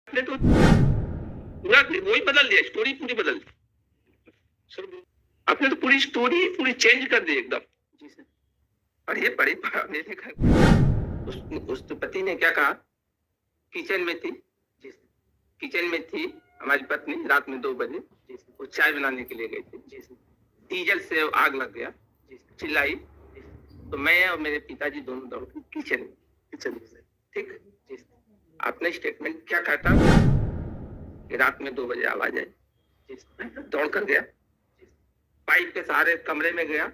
आपने तो पूरा वही बदल दिया, स्टोरी पूरी बदल दी सर। आपने तो पूरी स्टोरी पूरी चेंज कर दी एकदम। जी सर। पढ़िए पढ़िए, मेरे घर उस पति ने क्या कहा, किचन में थी। जी सर। किचन में थी हमारी पत्नी, रात में 2 बजे। जी सर। वो चाय बनाने के लिए गई थी। जी सर। डीजल से आग लग गया। जी सर। चिल्लाई। तो मैं और मेरे पिताजी दोनों दौड़ गए किचन में। किचन में सर। ठीक। जी सर। आपने स्टेटमेंट क्या कहता कि रात में 2 बजे आवाज आई। जी सर। दौड़ कर गया, पाइप के सहारे कमरे में गया,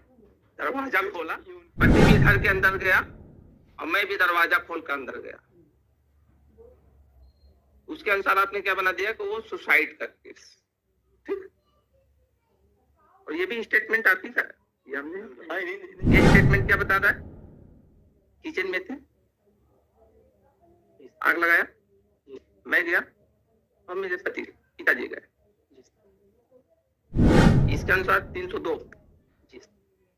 दरवाजा खोला, पति भी घर के अंदर गया और मैं भी दरवाजा खोल कर अंदर गया। उसके अनुसार आपने क्या बना दिया कि वो सुसाइड का केस। ठीक। और ये भी स्टेटमेंट आपकी का है, ये हमने ये स्टेटमेंट क्या बता रहा है, किचन में थे, आग लगाया, मैं गया और मेरे पति पिताजी गए। इसके अनुसार 302।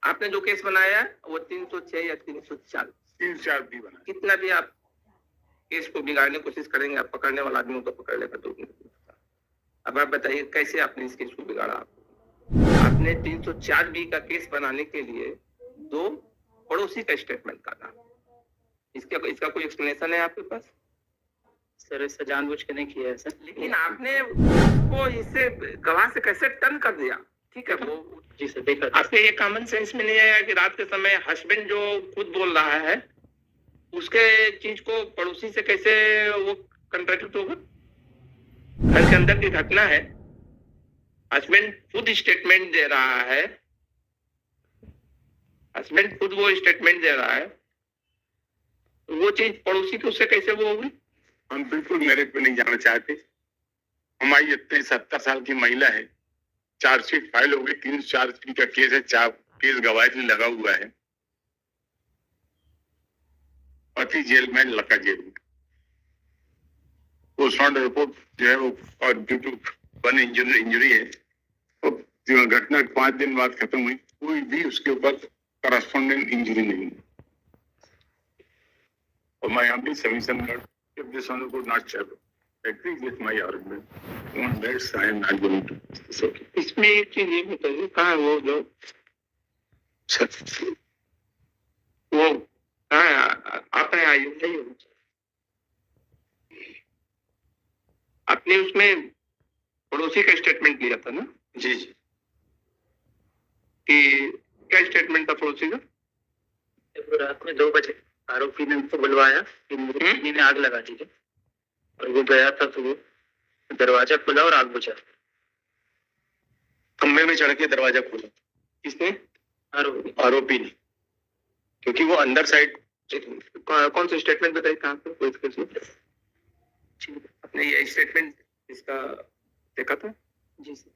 आपने जो केस बनाया है वो 306 या 304 304 भी बना। कितना भी आप केस को बिगाड़ने की कोशिश करेंगे, आप पकड़ने वाला आदमी को पकड़ लेगा तो। अब आप बताइए कैसे आपने इस केस को बिगाड़ा। आपने 304 बी का केस बनाने के लिए 2 पड़ोसी का स्टेटमेंट काटा। इसका कोई एक्सप्लेनेशन है आपके पास? सर इससे जानबूझ के नहीं किया है सर। लेकिन आपने उसको इससे गवाह से कैसे टर्न कर दिया? ठीक है वो। जी सर देखा। आपके ये कॉमन सेंस में नहीं आया कि रात के समय हस्बैंड जो खुद बोल रहा है उसके चीज को पड़ोसी से कैसे वो कंट्रैक्ट होगा? घर के अंदर की घटना है, हस्बैंड खुद स्टेटमेंट दे रहा है, हस्बैंड खुद वो स्टेटमेंट दे रहा है, वो चीज पड़ोसी की उससे कैसे वो होगी? हम बिल्कुल मेरिट पे नहीं जाना चाहते। हमारी इतने 70 साल की महिला है, चार्जशीट फाइल हो गई, 304 का केस है, 4 केस गवाही के लिए लगा हुआ है, पति जेल में, लड़का जेल में। पोस्टमार्टम रिपोर्ट जो है वो और ड्यू टू वन इंजरी है, तो घटना 5 दिन बाद खत्म हुई, कोई भी उसके ऊपर करस्पॉन्डेंट इंजरी नहीं। और मैं यहाँ भी सबमिशन कर, if this one could not agree with my argument, on that I am not going to. So, इसमें एक चीज ये बताइए, कहाँ वो जो वो कहाँ आपने आई नहीं हो, आपने उसमें पड़ोसी का स्टेटमेंट लिया था ना? जी जी। कि क्या स्टेटमेंट था पड़ोसी का? रात में 2 बजे आरोपी ने उनको बुलवाया कि मेरी पत्नी ने आग लगा दी है, और वो गया था तो वो दरवाजा खुला और आग बुझा। खंबे में चढ़ के दरवाजा खोला। किसने? आरोपी ने, क्योंकि वो अंदर साइड। कौन सा स्टेटमेंट बताइए, कहाँ पे कोई आपने ये स्टेटमेंट इसका देखा था? जी सर।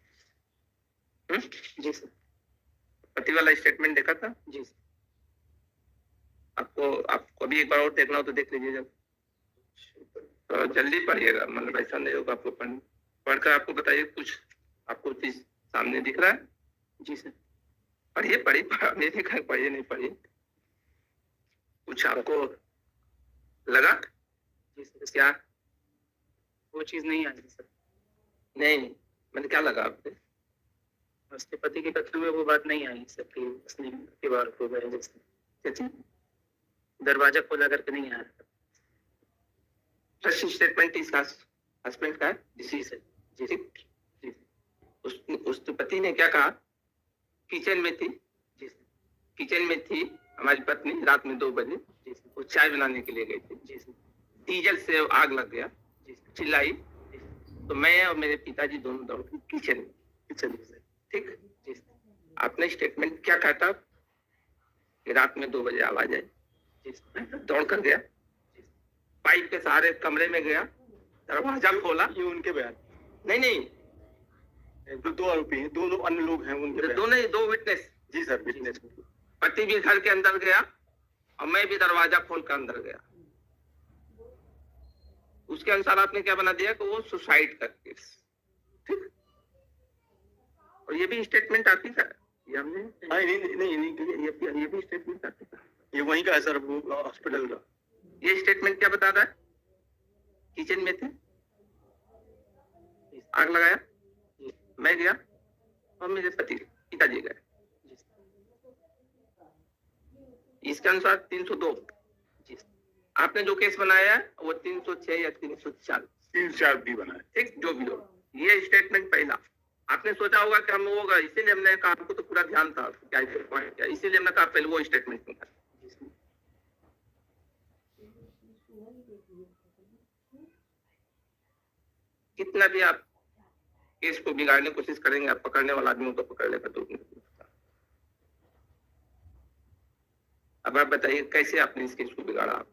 जी सर। पति वाला स्टेटमेंट देखा था? जी सर। आपको अभी एक बार और देखना हो तो देख लीजिए, जब तो जल्दी पढ़िएगा, मतलब ऐसा नहीं होगा आपको पढ़कर आपको बताइए कुछ आपको चीज सामने दिख रहा है। जी सर। पढ़िए पढ़िए, मेरे घर पढ़िए नहीं पढ़िए, कुछ आपको लगा? जी सर। क्या वो चीज नहीं आई सर? नहीं, मैंने क्या लगा आपने? उसके पति की कथन में वो बात नहीं आई सर कि उसने दीवार को गए जैसे दरवाजा खोला करके नहीं आया। फर्स्ट स्टेटमेंट इसका हस्बैंड का डिसीज है। जी जी। उस पति ने क्या कहा, किचन में थी। जी किचन में थी हमारी पत्नी, रात में 2 बजे। जी वो चाय बनाने के लिए गई थी। जी डीजल से आग लग गया। जी चिल्लाई। तो मैं और मेरे पिताजी दोनों दौड़ गए किचन में। ठीक। जी आपने स्टेटमेंट क्या कहता कि रात में 2 बजे आवाज आई। दौड़ कर गया, पाइप के सहारे कमरे में गया, दरवाजा खोला। ये उनके बयान? नहीं नहीं, 2 आरोपी हैं, 2 अन्य लोग हैं उनके, 2 विटनेस। जी सर, विटनेस। पति भी घर के अंदर गया और मैं भी दरवाजा खोल कर अंदर गया। उसके अनुसार आपने क्या बना दिया कि वो सुसाइड का केस। ठीक। और ये भी स्टेटमेंट आपकी का है, ये हमने नहीं, ये भी स्टेटमेंट आपकी का, ये वहीं का है सर, हॉस्पिटल का। ये स्टेटमेंट क्या बता रहा है, किचन में थे, आग लगाया, मैं गया और मेरे पिताजी गए। इसके अनुसार 302। आपने जो केस बनाया है वो 306 या 304 भी बनाया, ठीक, जो भी हो। ये स्टेटमेंट पहला आपने सोचा होगा कि हम वो होगा, इसीलिए हमने कहा, आपको तो पूरा ध्यान था क्या पॉइंट क्या, इसीलिए हमने कहा पहले वो स्टेटमेंट निकाल। कितना भी आप केस को बिगाड़ने की कोशिश करेंगे, आप पकड़ने वाला आदमी को पकड़ लेगा तो। अब आप बताइए कैसे आपने इस केस को बिगाड़ा।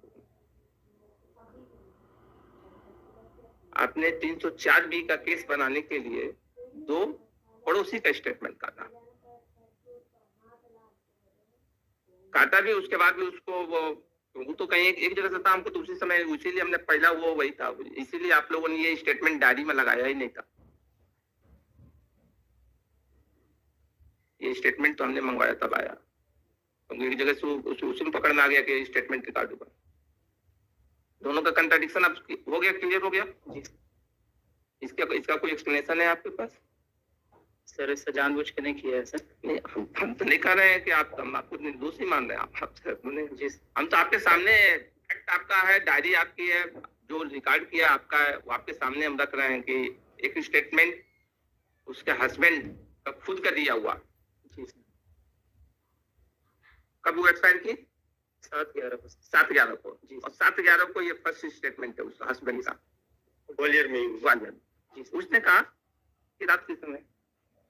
आपने 304B का केस बनाने के लिए 2 पड़ोसी का स्टेटमेंट काटा भी, उसके बाद भी उसको वो तो कहीं एक जगह से था, हमको तो उसी समय, इसीलिए हमने पहला वो वही था, इसीलिए आप लोगों ने ये स्टेटमेंट डायरी में लगाया ही नहीं था। ये स्टेटमेंट तो हमने मंगवाया तब आया, क्योंकि एक जगह से उसी में पकड़ना आ गया कि स्टेटमेंट रिकॉर्ड होगा। दोनों का कंट्राडिक्शन अब हो गया, क्लियर हो गया जी। इसका कोई एक्सप्लेनेशन है आपके पास? सर इससे जानबूझ के नहीं किया है सर। नहीं, हम तो नहीं कह रहे हैं कि हम आपको निर्दोषी मान रहे हैं। हम तो आपके सामने फैक्ट आपका है, डायरी आपकी है, जो रिकॉर्ड किया आपका है, वो आपके सामने हम रख रहे हैं कि एक स्टेटमेंट उसके हस्बैंड का खुद का दिया हुआ। कब वो एक्सपायर की? 7/11 को जी। और 7/11 को ये फर्स्ट स्टेटमेंट है उसका हस्बैंड का, ग्वालियर में। उसने कहा कि रात के समय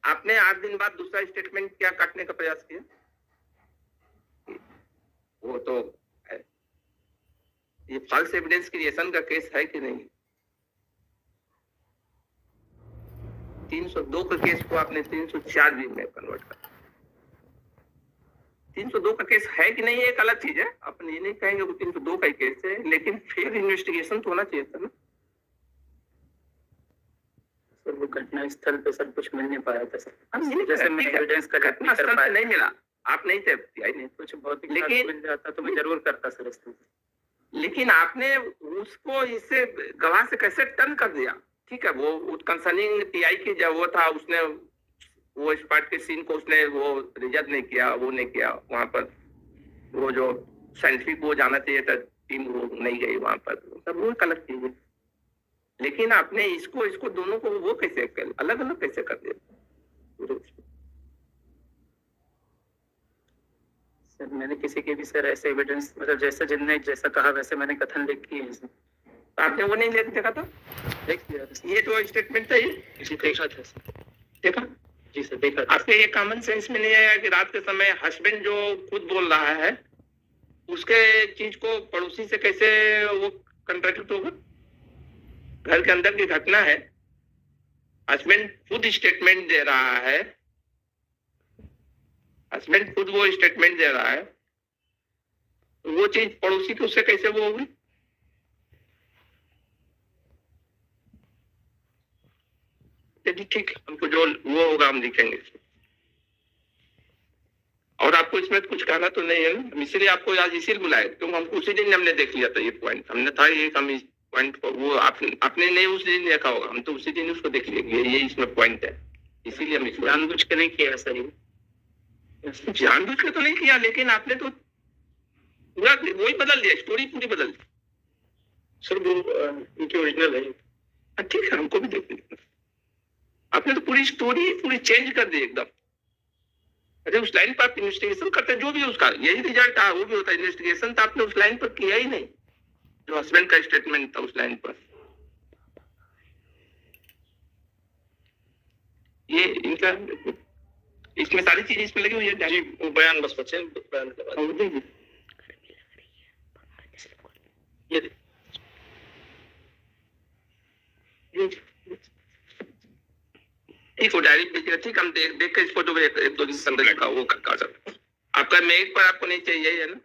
आपने 8 दिन बाद दूसरा स्टेटमेंट क्या काटने का प्रयास किया? वो तो है। ये फॉल्स एविडेंस क्रिएशन का केस है कि नहीं? 302 का केस को आपने 304 में कन्वर्ट कर। 302 का केस है कि नहीं एक अलग चीज है, अपन ये नहीं कहेंगे वो 302 का ही केस है, लेकिन फिर इन्वेस्टिगेशन तो होना चाहिए था ना। सर वो घटना स्थल पे सब कुछ मिल नहीं पाया था सर। हम ये नहीं जैसे मैं एविडेंस कलेक्ट नहीं कर पाया, नहीं मिला, आप नहीं थे, नहीं कुछ भौतिक लेकिन मिल जाता तो मैं जरूर करता सर इस तरह। लेकिन आपने उसको इससे गवाह से कैसे टर्न कर दिया? ठीक है, वो कंसर्निंग टीआई की जब वो था, उसने वो स्पॉट के सीन को उसने वो रिजर्व नहीं किया, वो नहीं किया वहां पर, वो जो साइंटिफिक वो जाना चाहिए था टीम वो नहीं गई वहां पर, सब वो गलत चीज है। लेकिन आपने इसको दोनों को वो कैसे अलग अलग कैसे कर दिया? सर मैंने किसी के भी सर ऐसे एविडेंस, मतलब जैसे जिनने जैसा कहा वैसे मैंने कथन लिख किए हैं। आपने वो नहीं देखा था? देख लिया ये जो स्टेटमेंट था, ये देखा था सर। देखा जी सर, देखा। आपके ये कॉमन सेंस में नहीं आया कि रात के समय हस्बैंड जो खुद बोल रहा है उसके चीज को पड़ोसी से कैसे वो कंट्राडिक्ट होगा? घर के अंदर की घटना है, हस्बैंड खुद स्टेटमेंट दे रहा है, हस्बैंड खुद वो स्टेटमेंट दे रहा है, वो चीज पड़ोसी की उससे कैसे वो होगी? ठीक, हमको जो वो होगा हम लिखेंगे। और आपको इसमें कुछ कहना तो नहीं है ना, इसीलिए आपको आज इसीलिए बुलाए, क्योंकि हमको उसी दिन हमने देख लिया था ये पॉइंट, हमने था ये हम इस पॉइंट को, वो आपने नहीं उस दिन देखा होगा, हम तो उसी दिन उसको देख लेंगे, ये इसमें पॉइंट है, इसीलिए हम इसको जानबूझ के नहीं किया सर। जानबूझ के तो नहीं किया, लेकिन आपने तो पूरा वही बदल दिया, स्टोरी पूरी बदल दी सर। वो इनकी ओरिजिनल है। ठीक है, हमको भी देख लिया। आपने तो पूरी स्टोरी पूरी चेंज कर दी एकदम। अरे उस लाइन पर आप इन्वेस्टिगेशन करते, जो भी उसका यही रिजल्ट था, वो भी होता है। इन्वेस्टिगेशन तो आपने उस लाइन पर किया ही नहीं, जो हस्बैंड का स्टेटमेंट था उस लाइन पर। ये इनका इसमें सारी चीजें इसमें लगी हुई है जी, वो बयान बस बचे बयान के बाद ये ठीक हो डायरी भेजिएगा। ठीक, हम देख के इस फोटो में एक 2 दिन से अंदर का वो कर सकते। आपका मेल पर आपको नहीं चाहिए है ना?